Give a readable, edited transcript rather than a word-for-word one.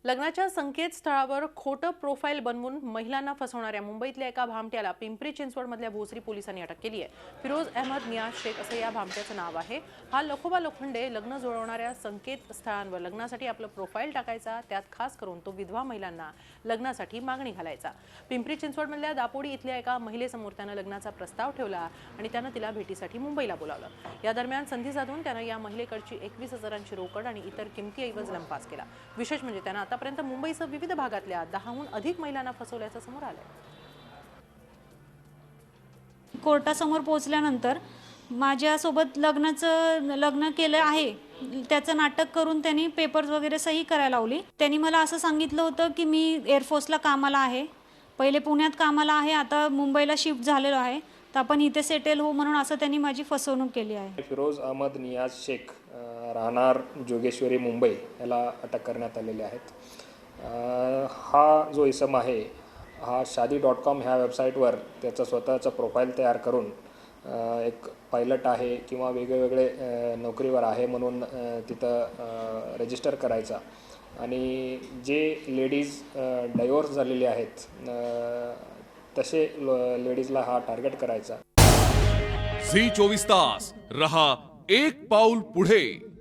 लग्नाच्या संकेतस्थळावर खोटं प्रोफाईल बनवून महिलांना फसवणाऱ्या मुंबईतल्या एका भामट्याला पिंपरी चिंचवडमधल्या भोसरी पोलिसांनी अटक केली आहे। फिरोज अहमद नियाज शेख असं या भामट्याचं नाव आहे। हा लखोबा लोखंडे लग्न जुळवणाऱ्या संकेतस्थळांवर लग्नासाठी आपलं प्रोफाईल टाकायचा, त्यात खास करून तो विधवा महिलांना लग्नासाठी मागणी घालायचा। पिंपरी चिंचवडमधल्या दापोडी इथल्या एका महिलेसमोर त्यानं लग्नाचा प्रस्ताव ठेवला आणि त्यानं तिला भेटीसाठी मुंबईला बोलावलं। या दरम्यान संधी साधून त्यानं या महिलेकडची 21,000ची रोकड आणि इतर किमती ऐवज लंपास केला। विशेष म्हणजे त्यानं आतापर्यंत मुंबईसह विविध भागातल्या 10हून अधिक महिलांना फसवल्याचं समोर आलंय। कोर्टासमोर पोहोचल्यानंतर माझ्यासोबत लग्न केलं आहे त्याचं नाटक करून त्यांनी पेपर्स वगैरे सही करायला लावली। त्यांनी मला असं सांगितलं होतं की मी एअरफोर्सला कामाला आहे, पहिले पुण्यात कामाला आहे, आता मुंबईला शिफ्ट झालेलो आहे, तर आपण इथे सेटल हो म्हणून असं त्यांनी माझी फसवणूक केली आहे। फिरोज अहमद नियाज शेख राहणार जोगेश्वरी मुंबई याला अटक करण्यात आलेले आहेत। हा जो इसम आहे हा शादी.com ह्या वेबसाईटवर त्याचा स्वतःचा प्रोफाईल तयार करून एक पायलट आहे किंवा वेगवेगळे नोकरीवर आहे म्हणून तिथं रजिस्टर करायचा आणि जे लेडीज डायव्होर्स झालेले आहेत तसे लेडीजला हा टार्गेट करायचा। झी 24 तास रहा एक पाऊल पुढे।